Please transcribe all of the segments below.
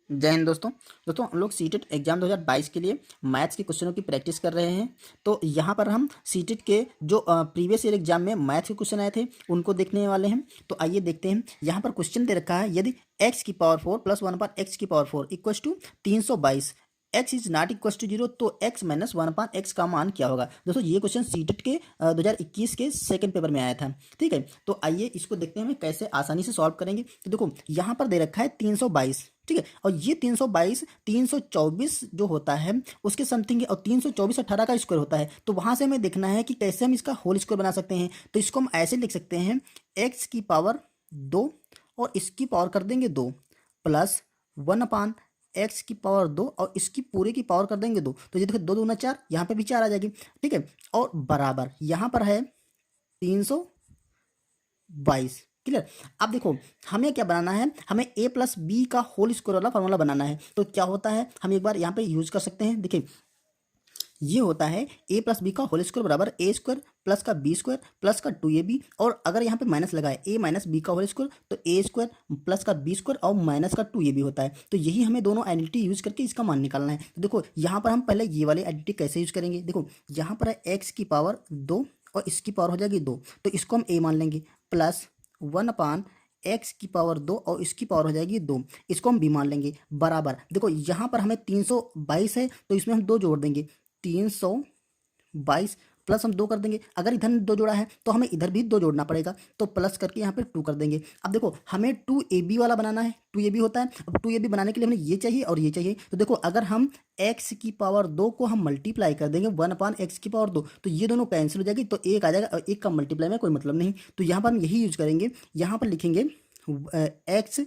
जय हिंद दोस्तों। हम लोग सीटेट एग्जाम 2022 के लिए मैथ्स के क्वेश्चनों की प्रैक्टिस कर रहे हैं। तो यहाँ पर हम सीटेट के जो प्रीवियस ईयर एग्जाम में मैथ्स के क्वेश्चन आए थे उनको देखने वाले हैं। तो आइए देखते हैं। यहाँ पर क्वेश्चन दे रखा है, यदि x की पावर 4 प्लस 1/x की power 4 equals to 322, x is not equals to 0, तो x माइनस 1/x का मान क्या होगा। दोस्तों ये क्वेश्चन सीटेट के 2021 के सेकंड पेपर में आया था। ठीक है, तो आइए इसको देखते हैं हम कैसे आसानी से सॉल्व करेंगे। तो देखो यहाँ पर दे रखा है 322, ठीक है, और ये 322 324 जो होता है उसके समथिंग है, और 324 18 का स्क्वायर होता है। तो वहां से हमें देखना है कि कैसे हम इसका होल स्क्वायर बना सकते हैं। तो इसको हम ऐसे लिख सकते हैं, x की पावर 2 और इसकी पावर कर देंगे 2 प्लस 1/x की पावर 2 और इसकी पूरे की पावर कर देंगे 2। तो ये देखो 2 दूना 4, यहाँ पे भी 4 आ जाएगी। ठीक है, और बराबर यहाँ पर है 322। क्लियर। अब देखो हमें क्या बनाना है, हमें a प्लस बी का होल स्क्वायर वाला फॉर्मूला बनाना है। तो क्या होता है, हम एक बार यहाँ पे यूज कर सकते हैं। देखिए ये होता है a प्लस बी का होल स्क्वायर बराबर a स्क्वायर प्लस का b स्क्वायर प्लस का 2ab, और अगर यहाँ पे माइनस लगा है a माइनस बी का होल स्क्वायर तो a स्क्वायर प्लस का b स्क्वायर और माइनस का 2ab होता है। तो यही हमें दोनों आइडेंटिटी यूज करके इसका मान निकालना है। तो देखो यहाँ पर हम पहले ये वाली आइडेंटिटी कैसे यूज करेंगे। देखो यहाँ पर है x की पावर 2 और इसकी पावर हो जाएगी 2, तो इसको हम a मान लेंगे, प्लस 1/x की पावर 2 और इसकी पावर हो जाएगी 2, इसको हम b मान लेंगे, बराबर। देखो यहाँ पर हमें 322 है तो इसमें हम 2 जोड़ देंगे, 322 प्लस हम 2 कर देंगे। अगर इधर 2 जोड़ा है तो हमें इधर भी 2 जोड़ना पड़ेगा, तो प्लस करके यहाँ पे 2 कर देंगे। अब देखो हमें 2ab वाला बनाना है, 2ab होता है। अब 2ab बनाने के लिए हमें ये चाहिए और ये चाहिए। तो देखो अगर हम x की पावर 2 को हम मल्टीप्लाई कर देंगे 1/x की पावर 2, तो ये दोनों कैंसिल हो जाएगी, तो एक आ जाएगा और एक का मल्टीप्लाई में कोई मतलब नहीं। तो यहाँ पर हम यही यूज करेंगे, यहाँ पर लिखेंगे x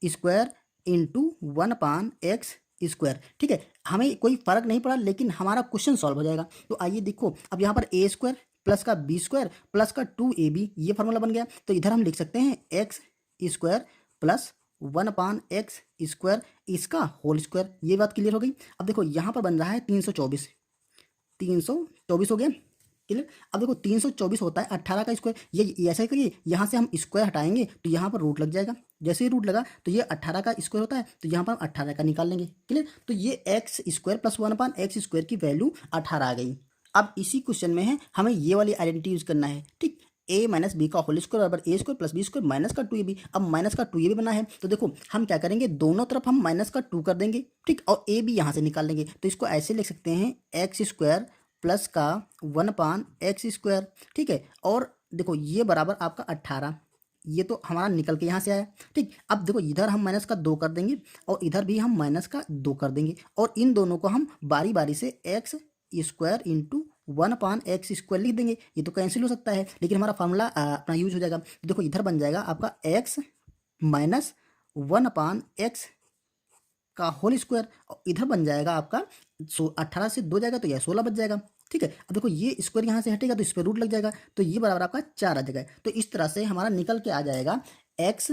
square into 1/x square. ठीक है, हमें कोई फर्क नहीं पड़ा लेकिन हमारा क्वेश्चन सॉल्व हो जाएगा। तो आइए देखो, अब यहाँ पर a स्क्वायर प्लस का b स्क्वायर प्लस का 2ab ये फार्मूला बन गया। तो इधर हम लिख सकते हैं x square plus 1/x square इसका होल स्क्वायर। ये बात क्लियर हो गई। अब देखो यहाँ पर बन रहा है 324, 324 हो गया। क्लियर। अब देखो 324 होता है 18 का स्क्वायर। ये ऐसा ही करिए, यहाँ से हम स्क्वायर हटाएंगे तो यहाँ पर रूट लग जाएगा। जैसे ही रूट लगा तो ये 18 का स्क्वायर होता है, तो यहाँ पर हम 18 का निकाल लेंगे। क्लियर। तो ये x square plus 1/x square की वैल्यू 18 आ गई। अब इसी क्वेश्चन में है, हमें ये वाली आइडेंटिटी यूज करना है। ठीक, a माइनस बी का होल स्क्वायर बराबर a square plus B square minus का 2ab। अब माइनस का 2ab बना है तो देखो हम क्या करेंगे, दोनों तरफ हम माइनस का 2 कर देंगे। ठीक, और a भी यहाँ से निकाल लेंगे। तो इसको ऐसे लिख सकते हैं, एक्स स्क्वायर प्लस का 1/x स्क्वायर। ठीक है, और देखो ये बराबर आपका 18, ये तो हमारा निकल के यहाँ से आया। ठीक, अब देखो इधर हम माइनस का 2 कर देंगे और इधर भी हम माइनस का 2 कर देंगे, और इन दोनों को हम बारी बारी से x square into 1/x square लिख देंगे। ये तो कैंसिल हो सकता है लेकिन हमारा फार्मूला अपना यूज हो जाएगा। तो देखो इधर बन जाएगा आपका x माइनस 1/x का होल स्क्वायर, और इधर बन जाएगा आपका 18 से 2 जाएगा तो यह 16 बच जाएगा। ठीक है, अब देखो ये स्क्वायर यहाँ से हटेगा तो इस पर रूट लग जाएगा, तो ये बराबर आपका 4 आ जाएगा। तो इस तरह से हमारा निकल के आ जाएगा x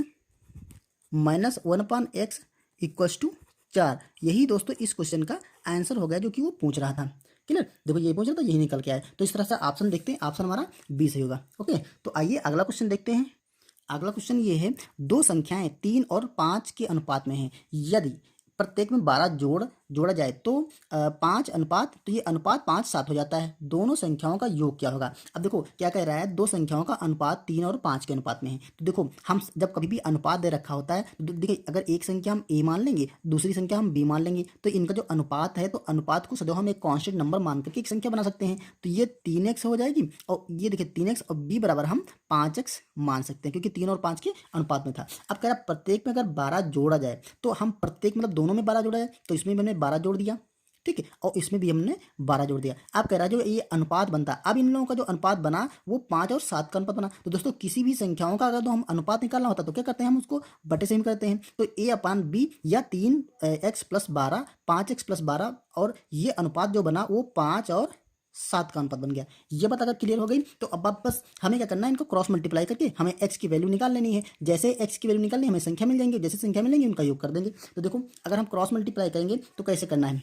minus 1/x equals to 4। यही दोस्तों इस क्वेश्चन का आंसर हो गया जो कि वो पूछ रहा था। क्लियर। देखो ये पूछ रहा था, यही निकल के आया। तो इस तरह से ऑप्शन देखते हैं, ऑप्शन हमारा बी सही होगा। ओके, तो आइए अगला क्वेश्चन देखते हैं। अगला क्वेश्चन ये है, दो संख्याएं 3 और 5 के अनुपात में हैं, यदि प्रत्येक में 12 जोड़ा जाए तो 5 अनुपात, तो ये अनुपात 5:7 हो जाता है। दोनों संख्याओं का योग क्या होगा। अब देखो क्या कह रहा है, दो संख्याओं का अनुपात 3 और 5 के अनुपात में है। तो देखो हम जब कभी भी अनुपात दे रखा होता है तो देखिए अगर एक संख्या हम a मान लेंगे, दूसरी संख्या हम b मान लेंगे, तो इनका जो अनुपात है, तो अनुपात को सदैव हम एक कांस्टेंट नंबर मान करके एक संख्या बना सकते हैं। तो ये 3x हो जाएगी, और ये देखिए 3x और b बराबर हम 5x मान सकते हैं, क्योंकि 3 और 5 के अनुपात में था। अब कह रहा है प्रत्येक में अगर 12 जोड़ा जाए, तो हम प्रत्येक मतलब दोनों में 12 जोड़ा है, तो इसमें भी हमने 12 जोड़ दिया। ठीक है, और इसमें भी हमने 12 जोड़ दिया। अब कह रहा है जो ये अनुपात बनता, अब इन लोगों का जो अनुपात बना वो 5 और 7 का अनुपात बना। तो दोस्तों किसी भी संख्याओं का अगर तो हम अनुपात निकालना होता तो क्या करते हैं, हम उसको बटे से ही करते हैं। तो a/b या 3x प्लस 12 5x प्लस 12, और ये अनुपात जो बना वो 5 और 7 का अनुपात बन गया। ये बात अगर क्लियर हो गई तो अब आप बस हमें क्या करना है, इनको क्रॉस मल्टीप्लाई करके हमें x की वैल्यू निकाल लेनी है। जैसे x की वैल्यू निकालनी हमें संख्या मिल जाएंगे, जैसे संख्या मिलेंगी उनका योग कर देंगे। तो देखो अगर हम क्रॉस मल्टीप्लाई करेंगे तो कैसे करना है,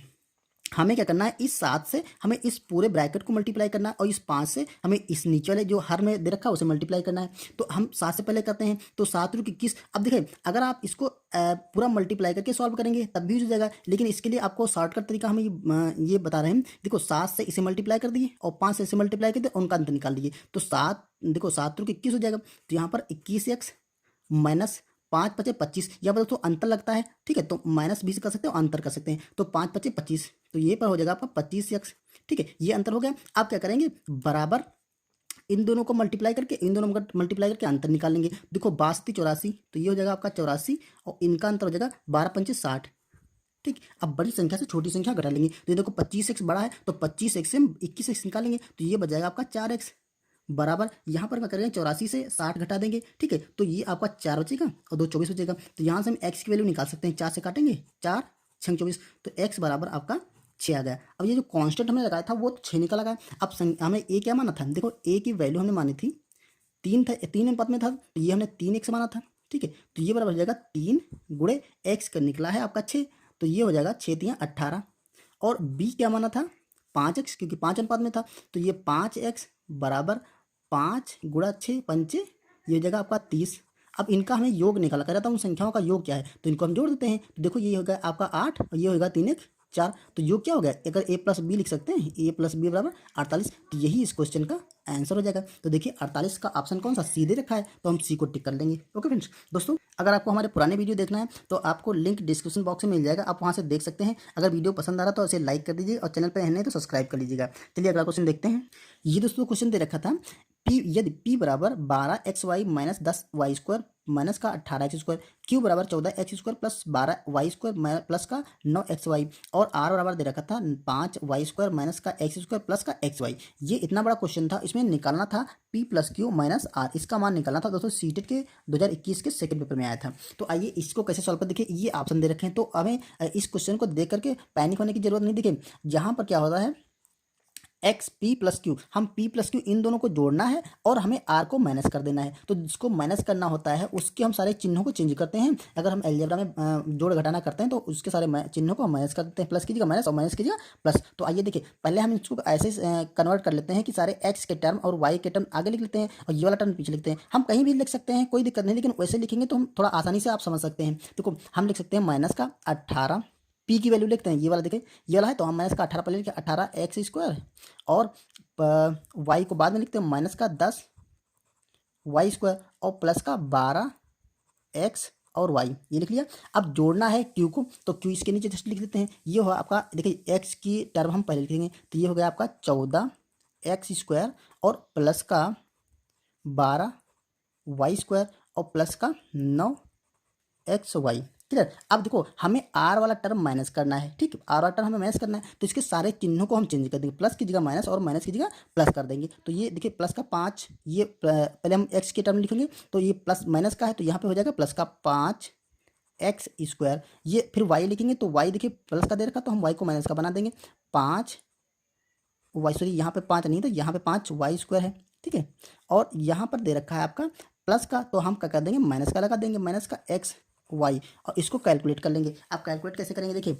हमें क्या करना है, इस 7 से हमें इस पूरे ब्रैकेट को मल्टीप्लाई करना है और इस 5 से हमें इस नीचे वाले जो हर में दे रखा है उसे मल्टीप्लाई करना है। तो हम 7 से पहले करते हैं, तो 7 × 21। अब देखिए अगर आप इसको पूरा मल्टीप्लाई करके सॉल्व करेंगे तब भी हो जाएगा, लेकिन इसके लिए आपको शॉर्टकट तरीका हम ये बता रहे हैं। देखो 7 से इसे मल्टीप्लाई कर दिए और 5 से इसे मल्टीप्लाई कर दिए और उनका अंतर निकाल दीजिए। तो 7 देखो 7 × 21 हो जाएगा, तो यहाँ पर 21x माइनस 5 × 5 = 25। यहाँ पर दोस्तों अंतर लगता है, ठीक है, तो माइनस भी कर सकते हो, अंतर कर सकते हैं। तो 5 × 5 = 25, तो ये पर हो जाएगा आपका 25x, ठीक है, ये अंतर हो गया। आप क्या करेंगे, बराबर इन दोनों को मल्टीप्लाई करके इन दोनों को मल्टीप्लाई करके अंतर निकालेंगे। देखो 62 84, तो ये हो जाएगा आपका 84 और इनका अंतर हो जाएगा 12 × 5 = 60, ठीक। अब बड़ी संख्या से छोटी संख्या घटा लेंगे, तो ये देखो 25x बड़ा है तो 25x से हम 21x निकालेंगे, तो ये बच जाएगा आपका 4x। बराबर यहाँ पर क्या करेंगे, 84 से 60 घटा देंगे, ठीक है, तो ये आपका 4 बचेगा और 2 24 बचेगा। तो यहाँ से हम x की वैल्यू निकाल सकते हैं, 4 से काटेंगे 4 6 24, तो x बराबर आपका 6 आ गया। अब ये जो कांस्टेंट हमने लगाया था वो तो 6 निकल आ गया। अब हमें a क्या माना था, देखो a की वैल्यू हमने मानी थी 3 था, 3 अनुपात में था, तो ये हमने 3x माना था, ठीक है, तो ये बराबर हो जाएगा 3 × x का निकला है आपका 6, तो ये हो जाएगा 6 × 3 = 18। और b क्या माना था 5x, क्योंकि 5 अनुपात में था, तो ये 5x बराबर 5 × 6 पंचे, ये हो जाएगा आपका 30। अब इनका हमें योग निकाला, कह रहा था उन संख्याओं का योग क्या है, तो इनको हम जोड़ देते हैं। तो देखो ये हो गया आपका 8 और ये होगा 3 × 1 = 4, तो योग क्या हो गया, अगर a + b लिख सकते हैं, a + b बराबर 48, तो यही इस क्वेश्चन का आंसर हो जाएगा। तो देखिए 48 का ऑप्शन कौन सा, सी दे रखा है, तो हम सी को टिक कर लेंगे। ओके फ्रेंड्स, दोस्तों अगर आपको हमारे पुराने वीडियो देखना है तो आपको लिंक डिस्क्रिप्शन बॉक्स में मिल जाएगा, आप वहाँ से देख सकते हैं। अगर वीडियो पसंद आ रहा तो इसे लाइक कर दीजिए और चैनल पर नहीं तो सब्सक्राइब कर लीजिएगा। चलिए अगला क्वेश्चन देखते हैं। ये दोस्तों क्वेश्चन दे रखा था, यदि p बराबर 12xy - 10y² माइनस का 18x², q बराबर 14x² प्लस 12y² प्लस का 9xy और r बराबर दे रखा था 5y² माइनस का x² प्लस का xy। ये इतना बड़ा क्वेश्चन था, इसमें निकालना था p + q - r, इसका मान निकालना था। दोस्तों सीटेट के 2021 के सेकंड पेपर में आया था। तो आइए इसको कैसे सॉल्व कर, देखिए ये ऑप्शन दे रखे हैं, तो हमें इस क्वेश्चन को देख करके पैनिक होने की जरूरत नहीं। देखिए यहाँ पर क्या होता है, एक्स p + q, हम p + q इन दोनों को जोड़ना है और हमें r को माइनस कर देना है। तो जिसको माइनस करना होता है उसके हम सारे चिन्हों को चेंज करते हैं। अगर हम अलजेब्रा में जोड़ घटाना करते हैं तो उसके सारे चिन्हों को हम माइनस कर देते हैं, प्लस की जगह माइनस और माइनस की जगह प्लस। तो आइए देखिए पहले हम इसको ऐसे कन्वर्ट कर लेते हैं कि सारे x के टर्म और y के टर्म आगे लिख लेते हैं और ये वाला टर्म पीछे लिखते हैं। हम कहीं भी लिख सकते हैं, कोई दिक्कत नहीं, लेकिन वैसे लिखेंगे तो हम थोड़ा आसानी से आप समझ सकते हैं। देखो हम लिख सकते हैं माइनस का 18, p की वैल्यू लिखते हैं, ये वाला देखिए ये वाला है, तो हम माइनस का 18 पहले लिखे 18x² और y को बाद में लिखते हैं माइनस का 10y² और प्लस का 12x और y, ये लिख लिया। अब जोड़ना है q को, तो q इसके नीचे जस्ट लिख देते हैं। ये हो आपका, देखिए x की टर्म हम पहले लिखेंगे, तो ये हो गया आपका 14x² और प्लस का 12y² और प्लस का 9xy। क्लियर। अब देखो हमें r वाला टर्म माइनस करना है, ठीक है, r वाला टर्म हमें माइनस करना है, तो इसके सारे चिन्हों को हम चेंज कर देंगे, प्लस की जगह माइनस और माइनस की जगह प्लस कर देंगे। तो ये देखिए प्लस का 5, ये पहले हम x के टर्म लिखेंगे, तो ये प्लस माइनस का है, तो यहाँ पे हो जाएगा प्लस का 5x²। ये फिर y लिखेंगे, तो y देखिए प्लस का दे रखा, तो हम y को माइनस का बना देंगे, 5y, सॉरी यहाँ पे 5 नहीं था, यहाँ पे 5y² है, ठीक है। और यहाँ पर दे रखा है आपका प्लस का, तो हम क्या कर देंगे, माइनस का लगा देंगे, माइनस का x y, और इसको कैलकुलेट कर लेंगे। आप कैलकुलेट कैसे करेंगे, देखिए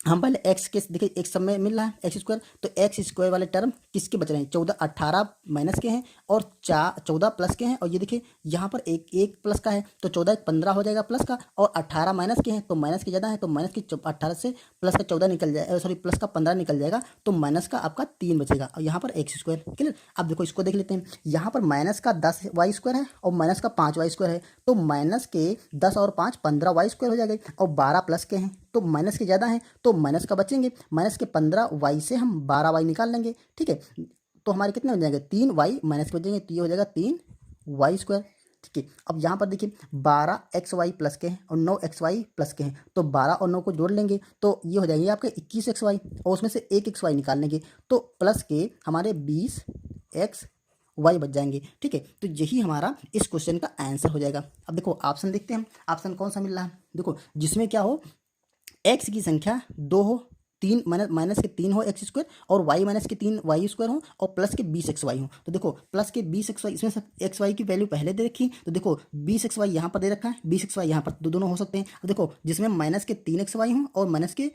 हम पहले x के, देखिए एक सब में मिल रहा है x², तो x² वाले टर्म किसके बच रहे हैं, 14, 18 माइनस के हैं और 14 प्लस के हैं, और ये देखिए यहाँ पर एक प्लस का है, तो 14 1 15 हो जाएगा प्लस का, और 18 माइनस के हैं, तो माइनस के ज़्यादा है, तो माइनस की 18 से प्लस का 14 निकल जाएगा, सॉरी प्लस का 15 निकल जाएगा, तो माइनस का आपका 3 बचेगा, और यहाँ पर x²। क्लियर। अब देखो इसको देख लेते हैं, यहाँ पर माइनस का 10y² है और माइनस का 5y² है, तो माइनस के 10 और 5 15y² हो जाएगा, और 12 प्लस के हैं तो माइनस के ज़्यादा हैं, तो माइनस का बचेंगे, माइनस के 15y से हम 12y निकाल लेंगे, ठीक है। तो हमारे कितने हो जाएंगे, 3y माइनस के बचेंगे, तो ये हो जाएगा 3y², ठीक है। अब यहाँ पर देखिए 12xy प्लस के हैं और 9xy प्लस के हैं, तो 12 और 9 को जोड़ लेंगे, तो ये हो जाएंगे आपके 21xy, और उसमें से 1xy निकाल लेंगे, तो प्लस के हमारे 20xy बच जाएंगे, ठीक है। तो यही हमारा इस क्वेश्चन का आंसर हो जाएगा। अब देखो ऑप्शन देखते हैं हम, ऑप्शन कौन सा मिल रहा है, देखो जिसमें क्या हो, x की संख्या 2 हो, तीन माइनस के 3 हो एक्स स्क्वायर और वाई माइनस के 3 वाई स्क्वायर हो और प्लस के 20 xy हो। तो देखो प्लस के 20 xy, इसमें सब एक्स वाई की वैल्यू पहले दे रखी, तो देखो 20 xy यहाँ पर दे रखा है, 20 xy यहाँ पर, तो दोनों हो सकते हैं। तो देखो जिसमें माइनस के 3 xy हो और माइनस के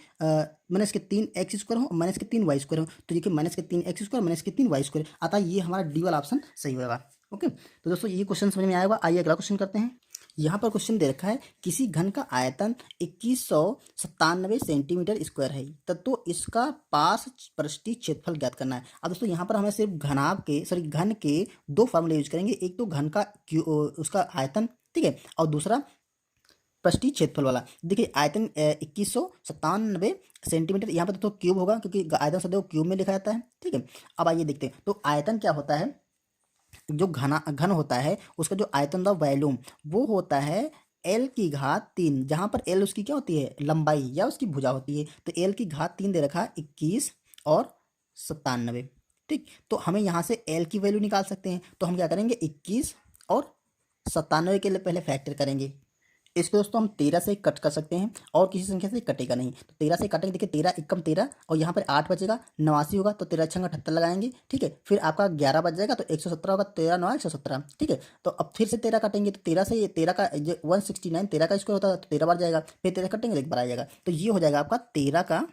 3 x स्क्वायर हो और माइनस के 3 y स्क्वायर हो, तो देखिए माइनस के 3 x स्क्वायर माइनस के 3 y स्क्वायर आता है, ये हमारा डी वाला ऑप्शन सही होगा। ओके, तो दोस्तों ये क्वेश्चन समझ में आया होगा। आइए अगला क्वेश्चन करते हैं। यहाँ पर क्वेश्चन दे रखा है किसी घन का आयतन 2197 सेंटीमीटर स्क्वायर है, तो इसका पास पृष्ठीय क्षेत्रफल ज्ञात करना है। अब दोस्तों यहाँ पर हमें सिर्फ घन के दो फार्मूले यूज करेंगे, एक तो घन का उसका आयतन, ठीक है, और दूसरा पृष्ठीय क्षेत्रफल वाला। देखिए आयतन 2197 सेंटीमीटर, यहाँ पर तो क्यूब होगा क्योंकि आयतन सदैव क्यूब में लिखा जाता है, ठीक है। अब आइए देखते हैं, तो आयतन क्या होता है, जो घन होता है उसका जो आयतन का वॉल्यूम वो होता है L की घात 3, जहाँ पर L उसकी क्या होती है, लंबाई या उसकी भुजा होती है। तो L की घात 3 दे रखा है 21 और 97, ठीक। तो हमें यहाँ से L की वैल्यू निकाल सकते हैं, तो हम क्या करेंगे 21 और 97 के लिए पहले फैक्टर करेंगे। इसको दोस्तों हम 13 से कट कर सकते हैं और किसी संख्या से कटेगा नहीं, तो 13 से काटेंगे। देखिए 13 एकम 13 और यहाँ पर 8 बचेगा, 89 होगा, तो 13 छंग 78 लगाएंगे, ठीक है। फिर आपका 11 बच जाएगा तो 117 होगा, 13 9 117, ठीक है। तो अब फिर से 13 काटेंगे, तो 13 से 13 का 169, 13 का स्क्वायर होता है तो 13 बार जाएगा, फिर 13 कटेंगे तो 1 बार आ जाएगा, तो ये हो जाएगा आपका 13 का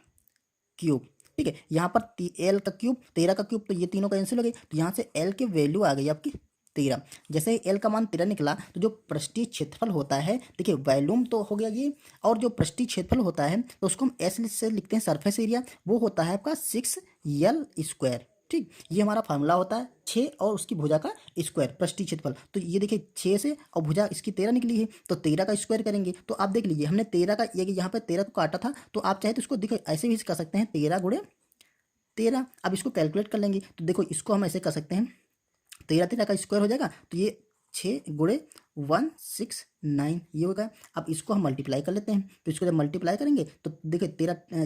क्यूब, ठीक है। यहाँ पर L का क्यूब 13 का क्यूब, तो ये तीनों कैंसिल हो गई, तो यहाँ से L की वैल्यू आ गई आपकी 13। जैसे ही L का मान 13 निकला, तो जो पृष्ठीय क्षेत्रफल होता है, देखिए वॉल्यूम तो हो गया ये, और जो पृष्ठीय क्षेत्रफल होता है तो उसको हम S से लिखते हैं, सरफेस एरिया, वो होता है आपका 6L स्क्वायर, ठीक। ये हमारा फार्मूला होता है 6 और उसकी भुजा का स्क्वायर पृष्ठीय क्षेत्रफल। तो ये देखिए 6 से और भुजा इसकी 13 निकली है, तो 13 का स्क्वायर करेंगे, तो आप देख लीजिए हमने 13 का ये यहाँ पर 13 को काटा था, तो आप चाहे तो इसको देखो ऐसे भी कर सकते हैं 13 गुणे 13। अब इसको कैलकुलेट कर लेंगे, तो देखो इसको हम ऐसे कर सकते हैं 13 का स्क्वायर हो जाएगा, तो ये 6 गुणे 169 ये होगा। अब इसको हम मल्टीप्लाई कर लेते हैं, तो इसको जब मल्टीप्लाई करेंगे तो देखिए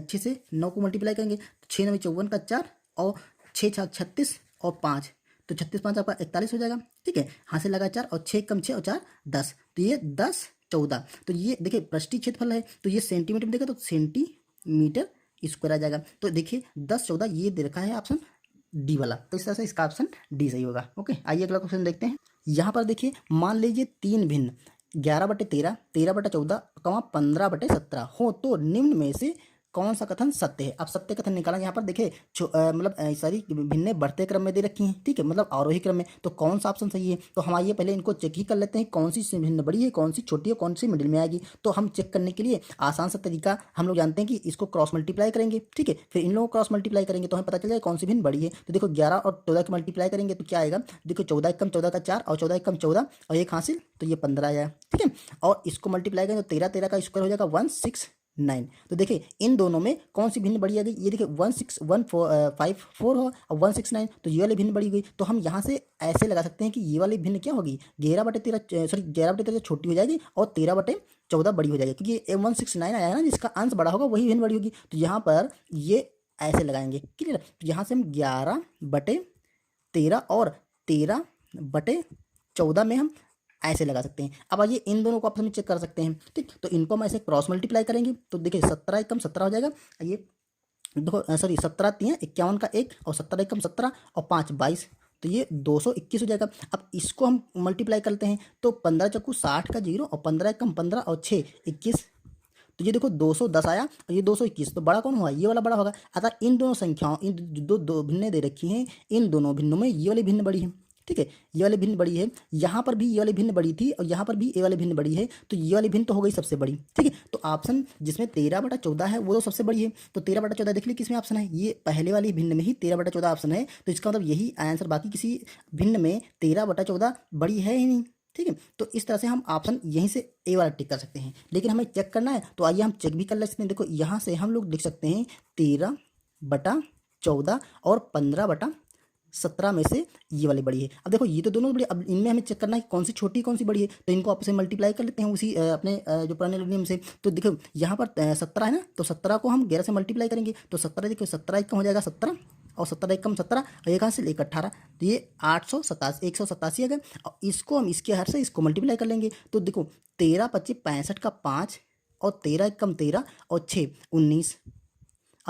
6 से 9 को मल्टीप्लाई करेंगे तो 6 9 54 का 4 और 6 6 36 और 5, तो 36 5 आपका 41 हो जाएगा, ठीक है। हाथ से लगा 4 और 6 कम 6 और 4 10, तो ये 10 14। तो ये देखिए पृष्ठीय क्षेत्रफल है, तो ये सेंटीमीटर में देखा तो सेंटीमीटर स्क्वायर आ जाएगा। तो देखिए 10 14 ये दे रखा है ऑप्शन डी वाला, तो इस तरह से इसका ऑप्शन डी सही होगा। ओके, आइए अगला क्वेश्चन देखते हैं। यहाँ पर देखिए मान लीजिए तीन भिन्न 11/13, 13/14, 15/17 हो, तो निम्न में से कौन सा कथन सत्य है। अब सत्य कथन निकाला, यहाँ पर देखिए मतलब सारी भिन्नें बढ़ते क्रम में दे रखी हैं, ठीक है, मतलब आरोही क्रम में, तो कौन सा ऑप्शन सही है। तो हम आइए पहले इनको चेक ही कर लेते हैं, कौन सी भिन्न बड़ी है, कौन सी छोटी है, कौन सी मिडिल में आएगी। तो हम चेक करने के लिए आसान सा तरीका हम लोग जानते हैं कि इसको क्रॉस मल्टीप्लाई करेंगे, ठीक है, फिर इन लोगों को क्रॉस मल्टीप्लाई करेंगे तो हमें पता चल जाएगा कौन सी भिन्न बड़ी है। तो देखो 11 और 14 की मल्टीप्लाई करेंगे तो क्या आएगा, देखो 14 एकम 14 का 4 और 14 एकम 14 और एक हासिल, तो ये 15 आया, ठीक है। और इसको मल्टीप्लाई करेंगे तो 13 13 का स्क्वायर हो जाएगा 169। तो देखिए इन दोनों में कौन सी भिन्न बड़ी आ गई, ये देखिए 16154 हो और 169, तो ये वाली भिन्न बड़ी गई। तो हम यहाँ से ऐसे लगा सकते हैं कि ये वाली भिन्न क्या होगी, 11/13 छोटी हो जाएगी और 13/14 बड़ी हो जाएगी, क्योंकि 169 आया ना, जिसका अंश बड़ा होगा वही भिन्न बड़ी होगी। तो यहाँ पर ये ऐसे लगाएंगे, क्लियर। तो यहाँ से हम 11/13 और 13/14 में हम ऐसे लगा सकते हैं। अब आइए इन दोनों को आपस में चेक कर सकते हैं, ठीक। तो इनको हम ऐसे क्रॉस मल्टीप्लाई करेंगे, तो देखिए 17 एकम 17 हो जाएगा, ये देखो सॉरी 17 3 51 का 1 और 17 एकम 17 और 5 22, तो ये 221 हो जाएगा। अब इसको हम मल्टीप्लाई करते हैं, तो 15 चक्कू 60 का 0 और 15 एकम 15 और 6 21, तो ये देखो 210 आया और ये 221, तो बड़ा कौन हुआ, ये वाला बड़ा होगा। अतः इन दोनों संख्याओं, इन दो भिन्नें दे रखी हैं, इन दोनों भिन्नों में ये वाली भिन्न बड़ी है, ठीक है, ये वाली भिन्न बड़ी है। यहाँ पर भी ये वाली भिन्न बड़ी थी और यहाँ पर भी ये वाली भिन्न बड़ी है, तो ये वाली भिन्न तो हो गई सबसे बड़ी, ठीक है। तो ऑप्शन जिसमें 13/14 है वो तो सबसे बड़ी है, तो 13/14 देख लीजिए किसमें ऑप्शन है, ये पहले वाली भिन्न में ही 13/14 ऑप्शन है, तो इसका मतलब यही आंसर, बाकी किसी भिन्न में 13/14 बड़ी है ही नहीं, ठीक है। तो इस तरह से हम ऑप्शन यहीं से ए वाला टिक कर सकते हैं, लेकिन हमें चेक करना है तो आइए हम चेक भी कर ले सकते हैं। देखो यहाँ से हम लोग लिख सकते हैं 13/14 और 15/17 में से ये वाली बड़ी है। अब देखो ये तो दोनों बड़ी, अब इनमें हमें चेक करना है कौन सी छोटी कौन सी बड़ी है, तो इनको आपस में मल्टीप्लाई कर लेते हैं उसी अपने जो पुराने नियम से। तो देखो यहाँ पर 17 है ना, तो 17 को हम 11 से मल्टीप्लाई करेंगे, तो 17 देखो 17 एकम हो जाएगा 17 और 17 एकम 17 और एक हासिल 1 18, तो ये 187 आ गए। और इसको हम इसके हर से इसको मल्टीप्लाई कर लेंगे, तो देखो 13 25 65 का 5 और 13 एकम 13 और 6 19।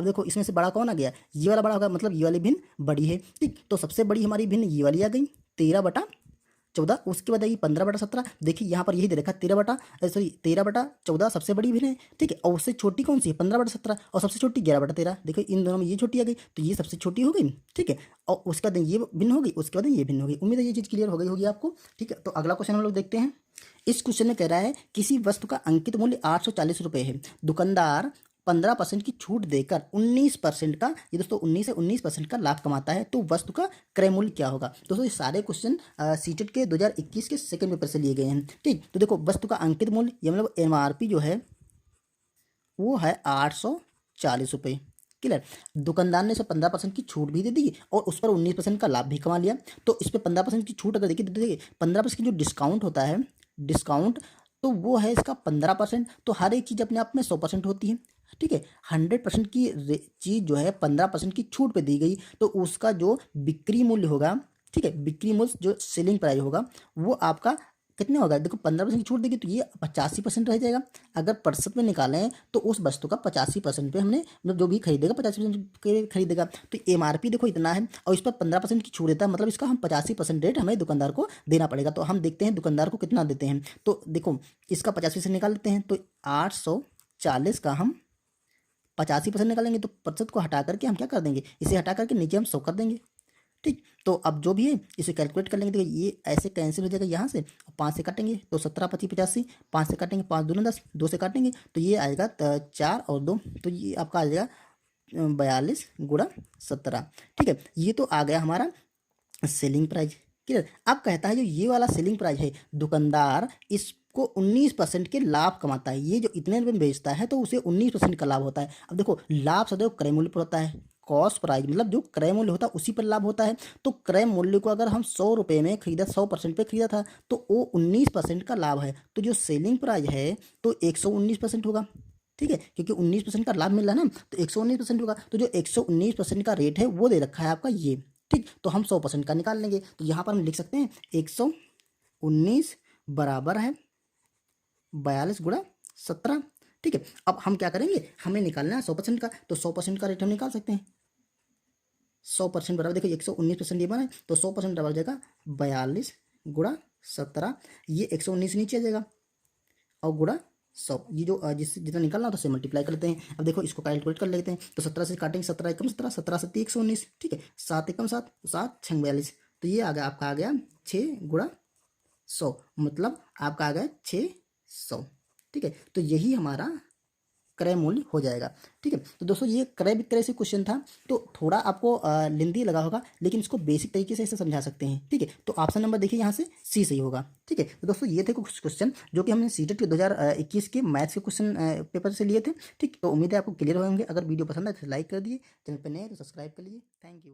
अब देखो इसमें से बड़ा कौन आ गया, ये वाला बड़ा होगा, मतलब ये वाली भिन्न बड़ी है। ठीक, तो सबसे बड़ी हमारी भिन्न ये वाली आ गई 13/14। उसके बाद आएगी 15/17। देखिए यहाँ पर यही दे रखा है 13/14 सबसे बड़ी भिन्न है। ठीक है, और उससे छोटी कौन सी है 15/17, और सबसे छोटी 11/13। देखो इन दोनों में ये छोटी आ गई तो ये सबसे छोटी हो गई। ठीक है, और उसके बाद ये भिन्न हो गई, उसके बाद ये भिन्न हो गई। उम्मीद है ये चीज़ क्लियर हो गई होगी आपको। ठीक है, तो अगला क्वेश्चन हम लोग देखते हैं। इस क्वेश्चन में कह रहा है किसी वस्तु का अंकित मूल्य 840 रुपये है, दुकानदार 15% की छूट देकर 19% का, ये दोस्तों 19 से 19% का लाभ कमाता है, तो वस्तु का क्रय मूल्य क्या होगा। दोस्तों ये सारे क्वेश्चन सीटेट के 2021 के सेकंड पेपर से लिए गए हैं। ठीक, तो देखो वस्तु का अंकित मूल्य ये मतलब एमआरपी जो है वो है 840 रुपये। क्लियर, दुकानदार ने इसे 15% की छूट भी दे दी और उस पर 19% का लाभ भी कमा लिया। तो इस पर 15% की छूट अगर देखिए तो देखिए 15% की जो डिस्काउंट होता है, डिस्काउंट तो वो है इसका 15%। तो हर एक चीज़ अपने आप में 100% होती है। ठीक है, 100% की चीज़ जो है 15% की छूट पे दी गई, तो उसका जो बिक्री मूल्य होगा, ठीक है, बिक्री मूल्य जो सेलिंग प्राइस होगा वो आपका कितना होगा। देखो 15% की छूट देगी तो ये 85% रह जाएगा। अगर प्रतिशत में निकालें तो उस वस्तु का 85% पे हमने मतलब जो भी खरीदेगा 85% खरीदेगा। तो एमआरपी देखो इतना है और इस पर 15% की छूट देता है, मतलब इसका हम 85% रेट हमें दुकानदार को देना पड़ेगा। तो हम देखते हैं दुकानदार को कितना देते हैं। तो देखो इसका 85% निकाल लेते हैं, तो 840 का हम 85% निकालेंगे तो प्रतिशत को हटा करके हम क्या कर देंगे, इसे हटा करके नीचे हम 100 कर देंगे। ठीक, तो अब जो भी है इसे कैलकुलेट कर लेंगे। देखिए ये ऐसे कैंसिल हो जाएगा यहाँ से, 5 से काटेंगे तो 17 25 85, 5 से काटेंगे 5 दूनी 10, 2 से काटेंगे तो ये आएगा 4 और 2, तो ये आपका आ जाएगा 42 गुणा 17। ठीक है, ये तो आ गया हमारा सेलिंग प्राइस। क्लियर, अब कहता है जो ये वाला सेलिंग प्राइस है, दुकानदार इसको 19% के लाभ कमाता है। ये जो इतने रुपये में बेचता है तो उसे 19% का लाभ होता है। अब देखो लाभ सदैव क्रय मूल्य पर होता है, कॉस्ट प्राइस मतलब जो क्रय मूल्य होता है उसी पर लाभ होता है। तो क्रय मूल्य को अगर हम 100 रुपये में खरीदा, 100% पे खरीदा था तो वो 19% का लाभ है। तो जो सेलिंग प्राइस है तो 119% होगा। ठीक है, क्योंकि 19% का लाभ मिल रहा है ना, तो 119% होगा। तो जो 119% का रेट है वो दे रखा है आपका ये। ठीक, तो हम 100% का निकाल लेंगे। तो यहाँ पर हम लिख सकते हैं 119 बराबर है 42 गुणा 17। ठीक है, अब हम क्या करेंगे, हमें निकालना है 100% का, तो 100% का रेट हम निकाल सकते हैं। 100% बराबर देखो 119% ये बना है तो 100% बराबर जाएगा 42 गुणा 17। ये 119 नीचे आ जाएगा और गुणा 100, ये जो जितना निकालना होता है उसे मल्टीप्लाई कर लेते हैं। अब देखो इसको कैलकुलेट कर लेते हैं, तो 17 से काटेंगे, 17 एकम 17, 17 सत्ती 119। ठीक है, 7 एकम 7, 7 6 42, तो ये आ गया आपका आ गया 6 गुणा 100, मतलब आपका आ गया 600। ठीक है, तो यही हमारा क्रय मूल्य हो जाएगा। ठीक है, तो दोस्तों ये क्रय विक्रय से क्वेश्चन था, तो थोड़ा आपको लेंदी लगा होगा लेकिन इसको बेसिक तरीके से इसे समझा सकते हैं। ठीक है, तो ऑप्शन नंबर देखिए यहाँ से सी सही होगा। ठीक है, तो दोस्तों ये थे कुछ क्वेश्चन जो कि हमने सीटेट के 2021 के मैथ्स के क्वेश्चन पेपर से लिए थे। ठीक, तो उम्मीद है आपको क्लियर होंगे। अगर वीडियो पसंद आए तो लाइक कर दिए, चैनल पर नए तो सब्सक्राइब कर लीजिए। Thank you.